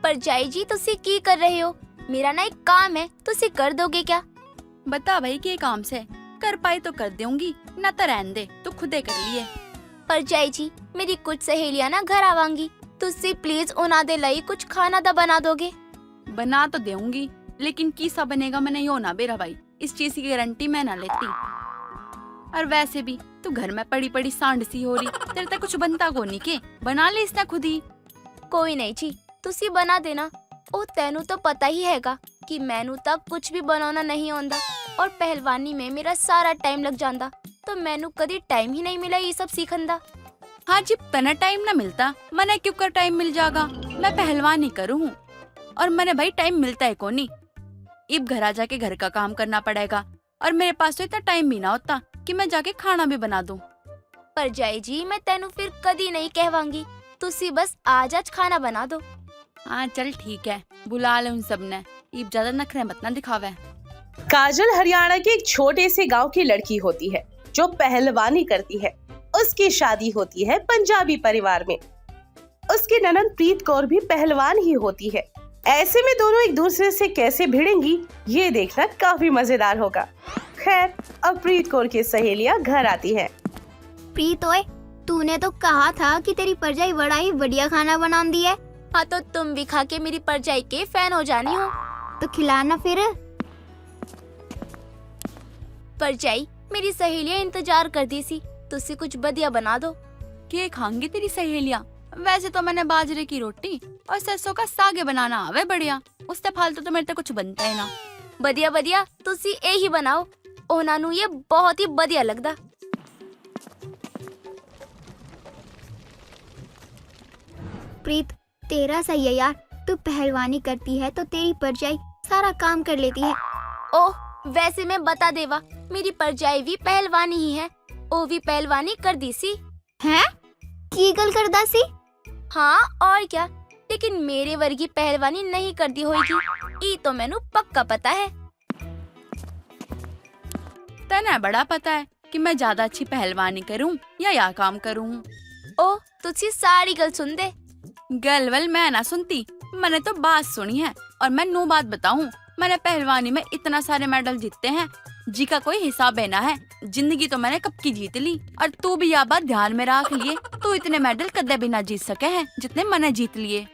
ਭਰਜਾਈ ਜੀ ਤੁਸੀਂ ਕੀ ਕਰ ਰਹੇ ਹੋ? मेरा ना एक काम है, तुसी कर दोगे क्या? बता भाई के काम से कर पाई तो कर दूंगी, ना तो रहने दे, तू खुदे कर लिए। ਭਰਜਾਈ जी मेरी कुछ सहेलियां ना घर आवांगी, तुसी प्लीज उन्हां दे लई कुछ खाना दा बना दोगे? बना तो दूंगी, लेकिन किसा बनेगा मैंने यो ना बेरा भाई, इस चीज की गारंटी मैं ना लेती। और वैसे भी तू घर में पड़ी पड़ी सांड सी हो रही, तेरे तक कुछ बनता को नहीं के बना ले इसने खुद ही। कोई नहीं जी, तुसी बना देना। ओ तेनू तो पता ही हैगा कि मैनू तक कुछ भी बनाना नहीं आंदा और पहलवानी में मेरा सारा टाइम लग जांदा, तो मैनू कदी टाइम ही नहीं मिला ये सब सीखन दा। हाँ जी, तना टाइम ना मिलता मने क्यों कर टाइम मिल जाएगा, मैं पहलवानी करूँ और मैंने भाई टाइम मिलता है को नहीं। इब घर आ जाके घर का काम करना पड़ेगा और मेरे पास तो इतना टाइम भी ना होता कि मैं जाके खाना भी बना दूं। भरजाई जी मैं तेनू फिर कदी नहीं कहवांगी, तुसी बस आज खाना बना दो। हाँ चल ठीक है, बुला ले उन सब ने, इब ज्यादा नखरे मत ना दिखावे। काजल हरियाणा के एक छोटे से गांव की लड़की होती है जो पहलवानी करती है। उसकी शादी होती है पंजाबी परिवार में। उसकी ननद प्रीत कौर भी पहलवान ही होती है। ऐसे में दोनों एक दूसरे से कैसे भिड़ेंगी ये देखना काफी मजेदार होगा। खैर अब प्रीत कौर की सहेलियां घर आती हैं। प्रीत ओए, तूने तो कहा था कि तेरी भरजाई बड़ा ही बढ़िया खाना बनाती है। हाँ तो तुम भी खा के मेरी भरजाई के फैन हो जानी हो। तो खिलाना फिर। भरजाई मेरी सहेलियां इंतजार कर दी सी, तुसी कुछ बढ़िया बना दो। के खाएंगी तेरी सहेलियां? वैसे तो मैंने बाजरे की रोटी और सरसों का सागे बनाना आवे बढ़िया, उससे फालतू तो मेरे तो कुछ बनता है ना। बढ़िया बढ़िया तुसी ए ही बनाओ, ओना नू ये बहुत ही बढ़िया लगदा। प्रीत तेरा सही है यार, तू पहलवानी करती है तो तेरी भरजाई सारा काम कर लेती है। ओह वैसे मैं बता देवा, मेरी भरजाई भी पहलवानी ही है, ओ भी पहलवानी कर दी सी। हैं? की गल करदा सी? हाँ और क्या, लेकिन मेरे वर्गी पहलवानी नहीं कर दी होगी, ई तो मैनू पक्का पता है। तने बड़ा पता है कि मैं ज्यादा अच्छी पहलवानी करूं या काम करूं। ओ तुझी सारी गल सुन दे। गल वल मैं ना सुनती, मैंने तो बात सुनी है और मैं नू बात बताऊं, मैंने पहलवानी में इतना सारे मेडल जीते हैं जी का कोई हिसाब है ना है। जिंदगी तो मैंने कब की जीत ली, और तू भी यह बात ध्यान में रख लिए, तू इतने मेडल कदे भी ना जीत सके हैं जितने मैंने जीत लिए।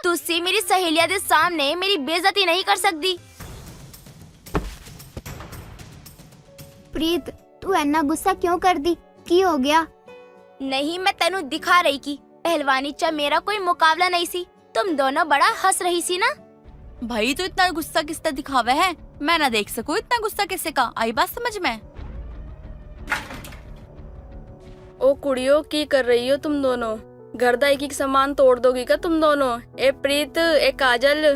तुसी मेरी सहेलियां दे सामने मेरी बेइज्जती नहीं कर सकती। प्रीत तू इतना गुस्सा क्यों कर दी, की हो गया? नहीं मैं तेनू दिखा रही की पहलवानी चा मेरा कोई मुकाबला नहीं सी, तुम दोनों बड़ा हंस रही सी ना। भाई तो इतना गुस्सा किसने दिखावा है, मैं ना देख सकूं इतना गुस्सा किससे का, आई बात समझ में? ओ कुड़ियों की कर रही हो तुम दोनों, घर दा एक सामान तोड़ दोगी क्या तुम दोनों? ए प्रीत ए काजल।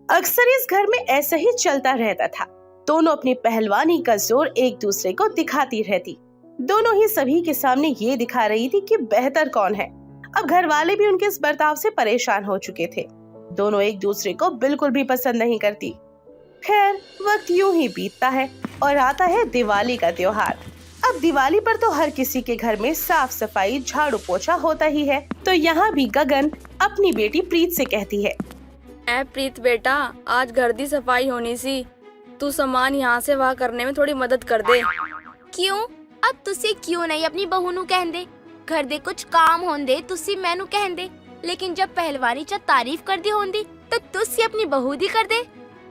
अक्सर इस घर में ऐसा ही चलता रहता था। दोनों अपनी पहलवानी का जोर एक दूसरे को दिखाती रहती। दोनों ही सभी के सामने ये दिखा रही थी कि बेहतर कौन है। अब घर वाले भी उनके इस बर्ताव से परेशान हो चुके थे। दोनों एक दूसरे को बिल्कुल भी पसंद नहीं करती। खैर वक्त यूं ही बीतता है और आता है दिवाली का त्योहार। अब दिवाली पर तो हर किसी के घर में साफ सफाई झाड़ू पोछा होता ही है। तो यहाँ भी गगन अपनी बेटी प्रीत से कहती है, ए प्रीत बेटा, आज घर दी सफाई होनी सी, तू सामान यहाँ से वहाँ करने में थोड़ी मदद कर दे। क्यों? अब तुसी क्यों नहीं अपनी बहू नू कहन दे, घर दे कुछ काम होंदे तुसी मैनू कहन दे, लेकिन जब पहलवानी चा तारीफ कर दी होंदी तो तुसी अपनी बहू दी कर दे।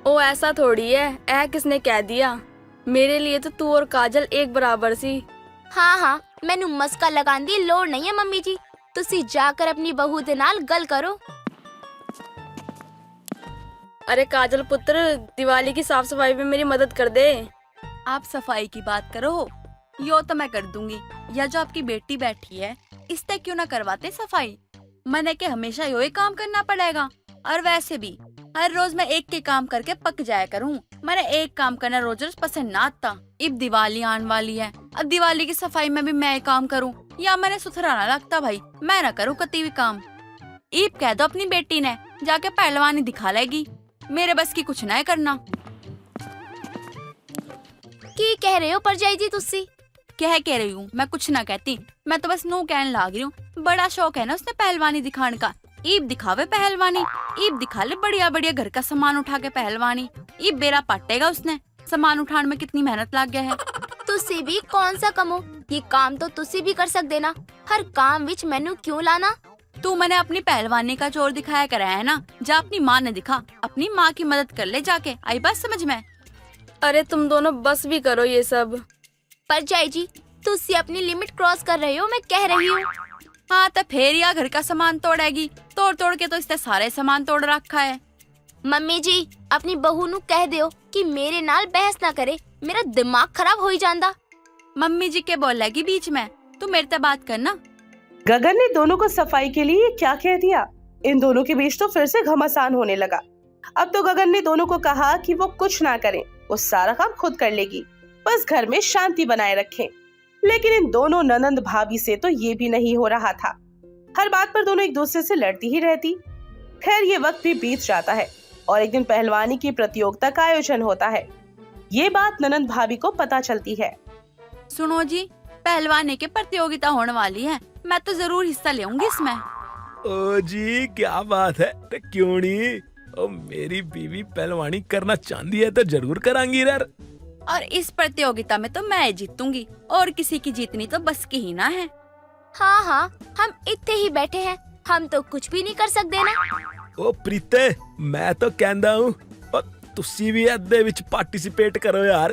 ओ ऐसा थोड़ी है, ऐ किसने कह दिया? मेरे लिए तो तू और काजल एक बराबर सी। हाँ हाँ मैनू मस्का लगान दी लोड़ नहीं है मम्मी जी, तुसी जाकर अपनी बहू दे नाल गल करो। अरे काजल पुत्र, दिवाली की साफ सफाई में मेरी मदद कर दे। आप सफाई की बात करो, यो तो मैं कर दूंगी, या जो आपकी बेटी बैठी है इससे क्यों ना करवाते सफाई? मैंने के हमेशा यो ही काम करना पड़ेगा, और वैसे भी हर रोज मैं एक के काम करके पक जाया करूं, मैंने एक काम करना रोज रोज पसंद ना आता। अब दिवाली आने वाली है, अब दिवाली की सफाई में भी मैं काम करूं, या मैंने सुथराना लगता भाई, मैं ना करूं कती भी काम। ईब कह दो अपनी बेटी ने, जाके पहलवानी दिखा लेगी, मेरे बस की कुछ ना है करना। की कह रहे हो भरजाई जी तुसी? कह के रही हूँ, मैं कुछ ना कहती, मैं तो बस नू कहने लाग रही हूँ। बड़ा शौक है ना उसने पहलवानी दिखाने का। ईब दिखावे पहलवानी, ईब दिखा ले बढ़िया बढ़िया घर का सामान उठा के पहलवानी। ईब बेरा पाटेगा उसने, सामान उठाने में कितनी मेहनत लग गया है। तुसी भी कौन सा कमो, ये काम तो तुसी भी कर सकते ना। हर काम विच मैनू क्यों लाना? तू मैंने अपनी पहलवानी का जोर दिखाया कराया है ना, जा अपनी माँ ने दिखा, अपनी माँ की मदद कर ले जाके। आई बात समझ में? अरे तुम दोनों बस भी करो ये सब। पर जय जी, तुसी अपनी लिमिट क्रॉस कर रहे हो, मैं कह रही हूँ। हाँ तो फिर या घर का सामान तोड़ेगी, तोड़ तोड़ के तो इसने सारे सामान तोड़ रखा है। मम्मी जी, अपनी बहू नू कह दियो कि मेरे नाल बहस ना करे, मेरा दिमाग खराब हो ही जांदा। मम्मी जी के बोलेगी बीच में, तू मेरे से बात करना। गगन ने दोनों को सफाई के लिए क्या कह दिया। इन दोनों के बीच तो फिर से घमासान होने लगा। अब तो गगन ने दोनों को कहा कि वो कुछ ना करें, वो सारा काम खुद कर लेगी, बस घर में शांति बनाए रखें। लेकिन इन दोनों ननंद भाभी से तो ये भी नहीं हो रहा था। हर बात पर दोनों एक दूसरे से लड़ती ही रहती। खैर ये वक्त भी बीत जाता है और एक दिन पहलवानी की प्रतियोगिता का आयोजन होता है। ये बात ननंद भाभी को पता चलती है। सुनो जी, पहलवानी की प्रतियोगिता होने वाली है, मैं तो जरूर हिस्सा लेऊंगी इसमें। ओ जी क्या बात है, तो क्यों नहीं। ओ मेरी बीवी पहलवानी करना चाहती है तो जरूर करांगी यार। और इस प्रतियोगिता में तो मैं जीतूंगी, और किसी की जीतनी तो बस की ही ना है। हाँ हाँ, हम इतने ही बैठे हैं, हम तो कुछ भी नहीं कर सकते ना। ओ प्रीते, मैं तो कहंदा हूँ तुसी भी अद्धे विच पार्टिसिपेट करो यार।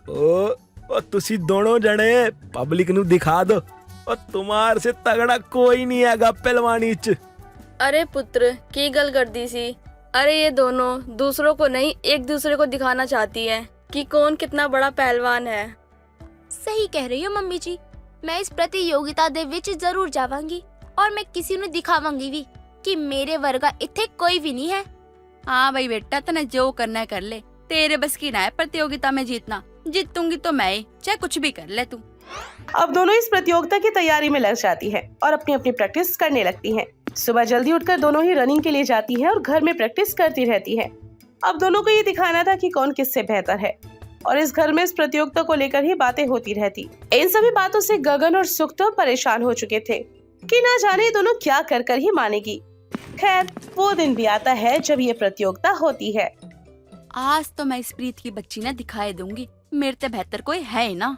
ओ तुसी दोनों जने पब्लिक नू दिखा दो, और तुम्हारे से तगड़ा कोई नहीं हैगा पहलवानी च। अरे पुत्र की गल कर दी सी। अरे ये दोनों दूसरों को नहीं, एक दूसरे को दिखाना चाहती है कि कौन कितना बड़ा पहलवान है। सही कह रही हो मम्मी जी, मैं इस प्रतियोगिता दे विच जरूर जावांगी और मैं किसी नू दिखावांगी भी कि मेरे वर्गा इत्थे कोई भी नहीं है। हाँ भाई बेटा, तने जो करना है कर ले, तेरे बस की ना है प्रतियोगिता में जीतना। जीतूंगी तो मैं ही, चाहे कुछ भी कर ले तू। अब दोनों इस प्रतियोगिता की तैयारी में लग जाती है और अपनी अपनी प्रैक्टिस करने लगती हैं। सुबह जल्दी उठकर दोनों ही रनिंग के लिए जाती है और घर में प्रैक्टिस करती रहती है। अब दोनों को ये दिखाना था कि कौन किससे बेहतर है, और इस घर में इस प्रतियोगिता को लेकर ही बातें होती रहती। इन सभी बातों से गगन और सुख तो परेशान हो चुके थे कि ना जाने दोनों क्या कर कर ही मानेगी। खैर वो दिन भी आता है जब ये प्रतियोगिता होती है। आज तो मैं इस प्रीत की बच्ची ने दिखाई दूंगी, मेरे से बेहतर कोई है ही ना।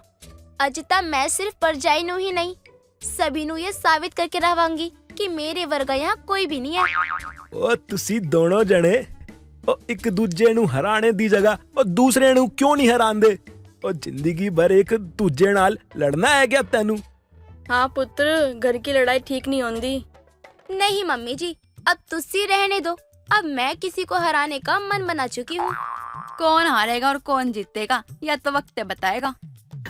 अजता मैं सिर्फ परजाई नू ही नहीं, सभी नू ये साबित करके रहवांगी कि मेरे वर्गा यहाँ कोई भी नहीं है। ओ तुसी दोनों जने ओ एक दूजे नू हराने दी जगह और दूसरे नू क्यों नहीं हरांदे। और जिंदगी भर एक दूजे नाल लड़ना है क्या तेनू? हाँ पुत्र, घर की लड़ाई ठीक नहीं होंदी। नहीं मम्मी जी, अब तुसी रहने दो, अब मैं किसी को हराने का मन बना चुकी हूँ। कौन हारेगा और कौन जीतेगा या तो वक्त बताएगा।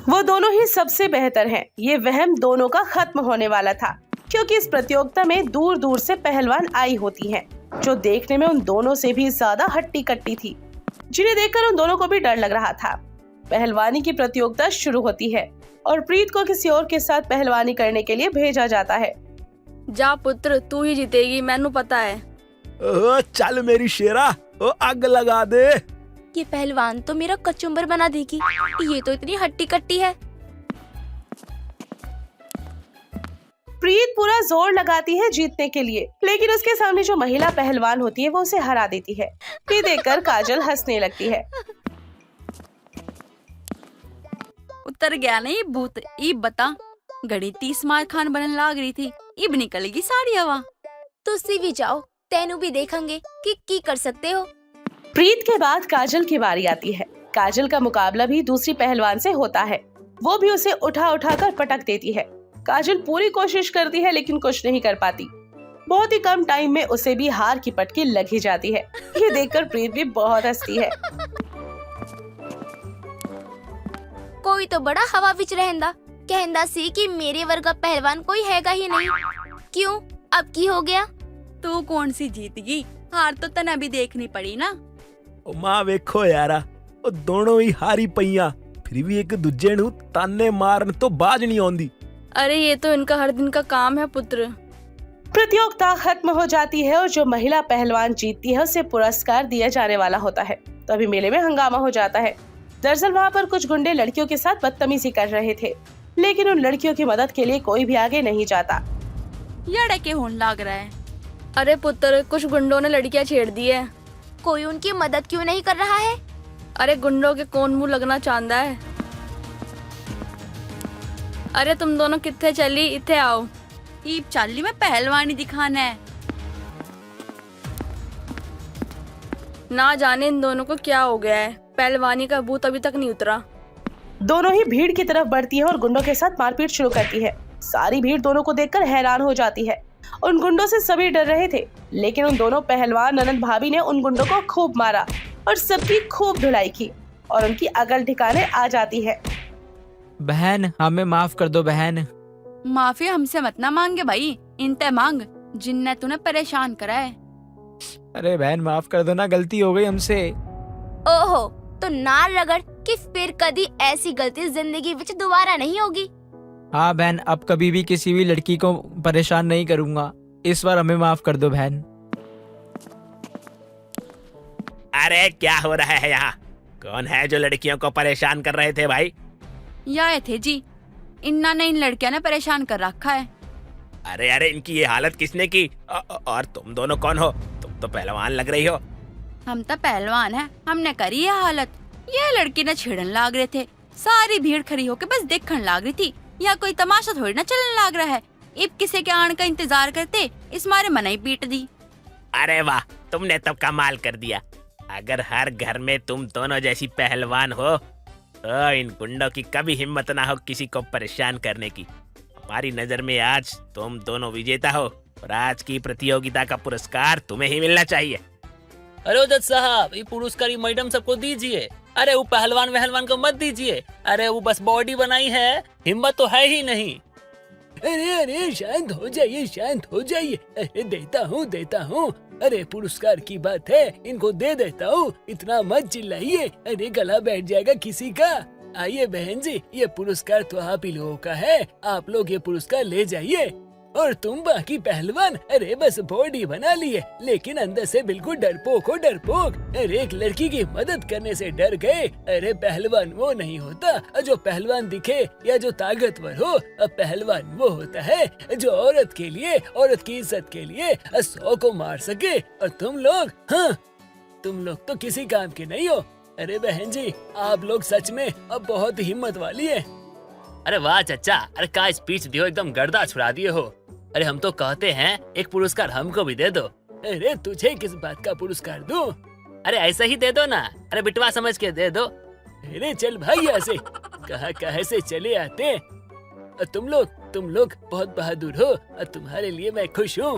वो दोनों ही सबसे बेहतर हैं। ये वहम दोनों का खत्म होने वाला था, क्योंकि इस प्रतियोगिता में दूर दूर से पहलवान आई होती हैं, जो देखने में उन दोनों से भी ज्यादा हट्टी कट्टी थी, जिन्हें देखकर उन दोनों को भी डर लग रहा था। पहलवानी की प्रतियोगिता शुरू होती है और प्रीत को किसी और के साथ पहलवानी करने के लिए भेजा जाता है। जा पुत्र, तू ही जीतेगी, मैनू पता है। ओ चल मेरी शेरा, ओ आग लगा दे। ये पहलवान तो मेरा कचुम्बर बना देगी, ये तो इतनी हट्टी कट्टी है। प्रीत पूरा जोर लगाती है जीतने के लिए, लेकिन उसके सामने जो महिला पहलवान होती है वो उसे हरा देती है। ये देखकर काजल हंसने लगती है। उतर गया ना ये भूत। इब बता, घड़ी 30 मार खान बनने लाग रही थी, इब निकलेगी सारी हवा। तुसी भी जाओ, तेनू भी देखेंगे कि की कर सकते हो। प्रीत के बाद काजल की बारी आती है। काजल का मुकाबला भी दूसरी पहलवान से होता है। वो भी उसे उठा उठा कर पटक देती है। काजल पूरी कोशिश करती है लेकिन कुछ नहीं कर पाती। बहुत ही कम टाइम में उसे भी हार की पटकी लग ही जाती है। ये देखकर प्रीत भी बहुत हंसती है। कोई तो बड़ा हवा विच रहंदा, कहंदा सी कि मेरे वर्गा पहलवान कोई हैगा ही नहीं। क्यों, अब की हो गया? तू कौन सी जीत गई? हार तो तना भी देखनी पड़ी ना। ओ मां वेखो यारा, ओ दोनों ही हारी पईया, फिर भी एक दूजे नू ताने मारन तो बाज नहीं आउंदी। अरे ये तो इनका हर दिन का काम है पुत्र। प्रतियोगिता खत्म हो जाती है और जो महिला पहलवान जीतती है उसे पुरस्कार दिया जाने वाला होता है। तभी मेले में हंगामा हो जाता है। दरअसल वहाँ पर कुछ गुंडे लड़कियों के साथ बदतमीजी कर रहे थे। लेकिन उन लड़कियों की मदद के लिए कोई भी आगे नहीं जाता। ये के होने लग रहा है। अरे पुत्र, कुछ गुंडों ने लड़कियां छेड़ दी है। कोई उनकी मदद क्यों नहीं कर रहा है? अरे गुंडों के कौन मुंह लगना चाहता है। अरे तुम दोनों कितने चली, इथे आओ। ईब चाली में पहलवानी दिखाना है। ना जाने इन दोनों को क्या हो गया है, पहलवानी का भूत अभी तक नहीं उतरा। दोनों ही भीड़ की तरफ बढ़ती है और गुंडों के साथ मारपीट शुरू करती है। सारी भीड़ दोनों को देखकर हैरान हो जाती है। उन गुंडों से सभी डर रहे थे, लेकिन उन दोनों पहलवान ननद भाभी ने उन गुंडों को खूब मारा और सबकी खूब धुलाई की और उनकी अकल ठिकाने आ जाती है। बहन, हमें माफ कर दो बहन। माफी हमसे मत ना मांगे भाई, इनते मांग जिनने तूने परेशान करा है। अरे बहन, माफ कर दो ना, गलती हो गई हमसे। ओहो, तो नार रगड़ कि फिर कदी ऐसी गलती जिंदगी विच दोबारा नहीं होगी। हाँ बहन, अब कभी भी किसी भी लड़की को परेशान नहीं करूंगा। इस बार हमें माफ कर दो बहन। अरे क्या हो रहा है यहाँ? कौन है जो लड़कियों को परेशान कर रहे थे भाई? ये आए थे जी, इन्ना ने इन लड़कियों ने परेशान कर रखा है। अरे अरे, इनकी ये हालत किसने की? और तुम दोनों कौन हो? तुम तो पहलवान लग रही हो। हम तो पहलवान हैं, हमने करी ये हालत। ये लड़की ने छेड़न लाग रहे थे, सारी भीड़ खड़ी होके बस देखने लाग रही थी। या कोई तमाशा थोड़ी ना चलने लाग रहा है। इब किसी के आने का इंतजार करते, इस मारे मना ही पीट दी। अरे वाह, तुमने तो कमाल कर दिया। अगर हर घर में तुम दोनों जैसी पहलवान हो तो इन गुंडों की कभी हिम्मत ना हो किसी को परेशान करने की। हमारी नजर में आज तुम दोनों विजेता हो और आज की प्रतियोगिता का पुरस्कार तुम्हें ही मिलना चाहिए। अरे जज साहब, ये पुरस्कार ये मैडम सबको दीजिए। अरे वो पहलवान वहलवान को मत दीजिए। अरे वो बस बॉडी बनाई है, हिम्मत तो है ही नहीं। अरे अरे, शांत हो जाइए, शांत हो जाइए। अरे देता हूँ। अरे पुरस्कार की बात है, इनको दे देता हूँ। इतना मत चिल्लाइए, अरे गला बैठ जाएगा किसी का। आइए बहन जी, ये पुरस्कार तो आप ही लोगों का है। आप लोग ये पुरस्कार ले जाइए। और तुम बाकी पहलवान, अरे बस बॉडी बना लिए लेकिन अंदर से बिल्कुल डरपोक हो, डरपोक। अरे एक लड़की की मदद करने से डर गए। अरे पहलवान वो नहीं होता जो पहलवान दिखे या जो ताकतवर हो। पहलवान वो होता है जो औरत के लिए, औरत की इज्जत के लिए 100 को मार सके। और तुम लोग, हाँ, तुम लोग तो किसी काम के नहीं हो। अरे बहन जी, आप लोग सच में अब बहुत हिम्मत वाली है। अरे वाह चचा, अरे क्या स्पीच दियो, एकदम गर्दा छुड़ा दिए हो। अरे हम तो कहते हैं एक पुरस्कार हमको भी दे दो। अरे तुझे किस बात का पुरस्कार दूं? अरे ऐसे ही दे दो ना, अरे बिटवा समझ के दे दो। अरे चल भाई ऐसे, कहाँ से चले आते हैं। और तुम लोग बहुत बहादुर हो और तुम्हारे लिए मैं खुश हूँ।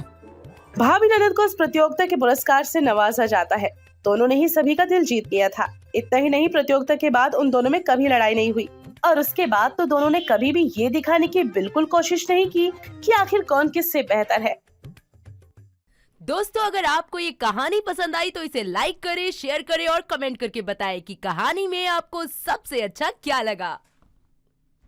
भाभी ननद को इस प्रतियोगिता के पुरस्कार से नवाजा जाता है। दोनों ने ही सभी का दिल जीत लिया था। इतना ही नहीं, प्रतियोगिता के बाद उन दोनों में कभी लड़ाई नहीं हुई और उसके बाद तो दोनों ने कभी भी ये दिखाने की बिल्कुल कोशिश नहीं की कि आखिर कौन किससे बेहतर है। दोस्तों, अगर आपको ये कहानी पसंद आई तो इसे लाइक करें, शेयर करें और कमेंट करके बताएं कि कहानी में आपको सबसे अच्छा क्या लगा।